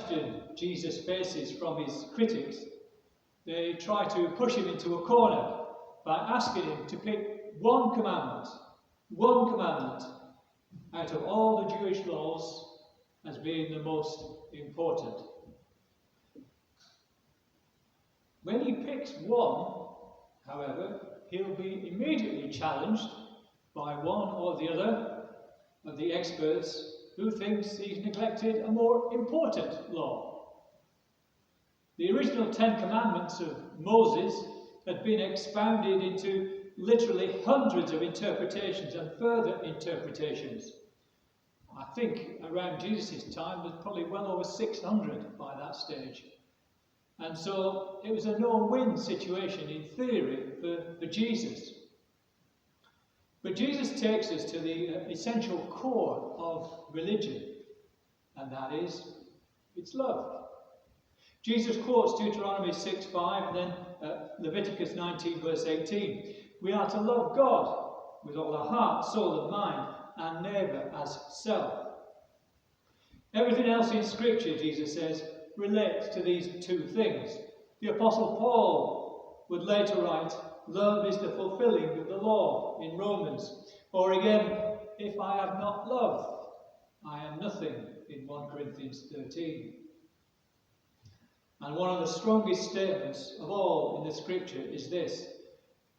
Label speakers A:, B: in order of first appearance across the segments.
A: question Jesus faces from his critics, they try to push him into a corner by asking him to pick one commandment out of all the Jewish laws as being the most important. When he picks one, however, he'll be immediately challenged by one or the other of the experts who thinks he's neglected a more important law. The original 10 Commandments of Moses had been expounded into literally hundreds of interpretations and further interpretations. I think around Jesus' time there's probably well over 600 by that stage. And so it was a no-win situation in theory for Jesus. But Jesus takes us to the essential core of religion, and that is, it's love. Jesus quotes Deuteronomy 6:5 and then Leviticus 19 verse 18. We are to love God with all our heart, soul and mind, and neighbour as self. Everything else in Scripture, Jesus says, relates to these two things. The Apostle Paul would later write, love is the fulfilling of the law in Romans. Or again, if I have not love, I am nothing in 1 Corinthians 13. And one of the strongest statements of all in the Scripture is this: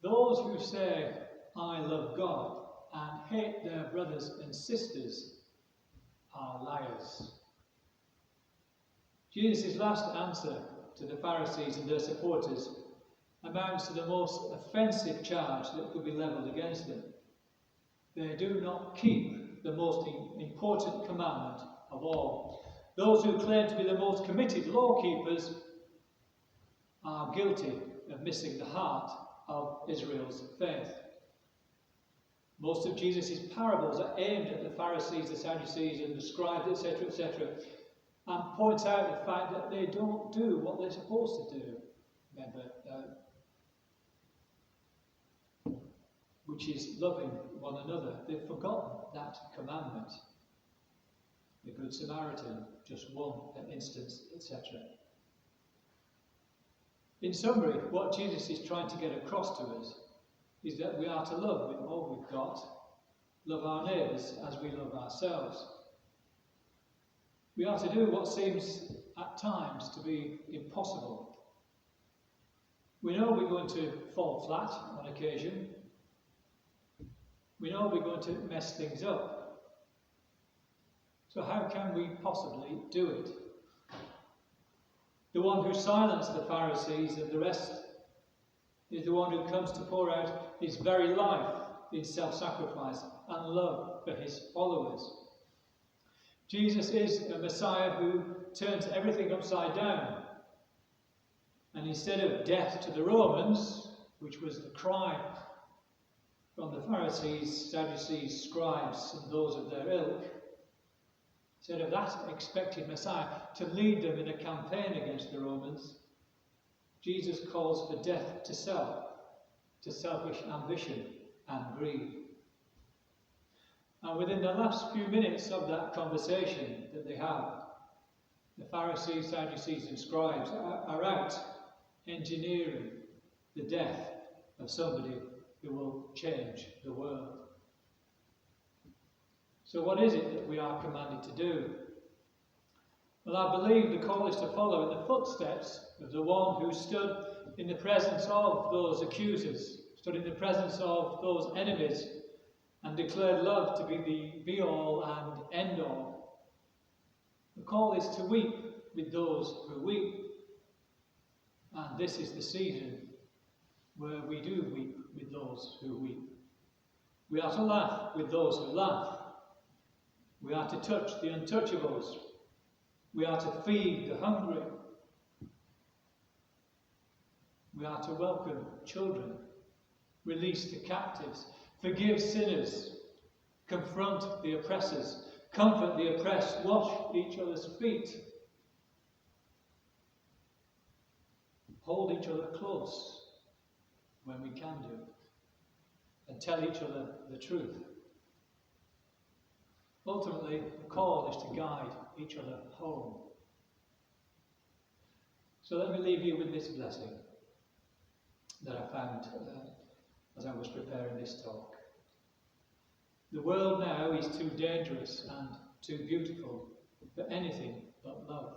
A: those who say, I love God, and hate their brothers and sisters are liars. Jesus' last answer to the Pharisees and their supporters amounts to the most offensive charge that could be levelled against them. They do not keep the most important commandment of all. Those who claim to be the most committed law keepers are guilty of missing the heart of Israel's faith. Most of Jesus' parables are aimed at the Pharisees, the Sadducees, and the scribes, etc., etc., and points out the fact that they don't do what they're supposed to do. Remember, which is loving one another. They've forgotten that commandment. The Good Samaritan, just one instance, etc. In summary, what Jesus is trying to get across to us is that we are to love with all we've got, love our neighbours as we love ourselves. We are to do what seems at times to be impossible. We know we're going to fall flat on occasion. We know we're going to mess things up. So how can we possibly do it? The one who silenced the Pharisees and the rest is the one who comes to pour out his very life in self-sacrifice and love for his followers. Jesus is a Messiah who turns everything upside down. And instead of death to the Romans, which was the cry from the Pharisees, Sadducees, scribes, and those of their ilk, instead of that expected Messiah to lead them in a campaign against the Romans, Jesus calls for death to self, to selfish ambition and greed. And within the last few minutes of that conversation that they have, the Pharisees, Sadducees and scribes are out engineering the death of somebody who will change the world. So what is it that we are commanded to do? Well, I believe the call is to follow in the footsteps of the one who stood in the presence of those accusers, stood in the presence of those enemies, and declared love to be the be-all and end-all. The call is to weep with those who weep. And this is the season where we do weep with those who weep. We are to laugh with those who laugh. We are to touch the untouchables. We are to feed the hungry. We are to welcome children, release the captives, forgive sinners, confront the oppressors, comfort the oppressed, wash each other's feet, hold each other close when we can do, and tell each other the truth. Ultimately, the call is to guide each other home. So let me leave you with this blessing that I found as I was preparing this talk. The world now is too dangerous and too beautiful for anything but love.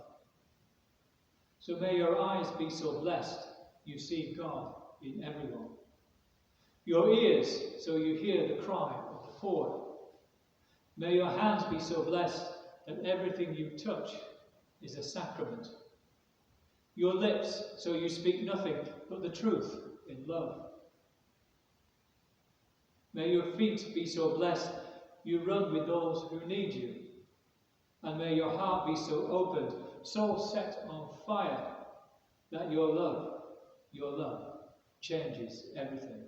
A: So may your eyes be so blessed you see God in everyone. Your ears so you hear the cry of the poor. May your hands be so blessed that everything you touch is a sacrament. Your lips so you speak nothing but the truth in love. May your feet be so blessed you run with those who need you. And may your heart be so opened, so set on fire, that your love changes everything.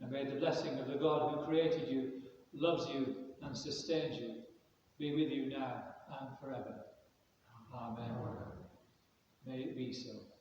A: And may the blessing of the God who created you, loves you and sustains you, be with you now and forever. Amen. May it be so.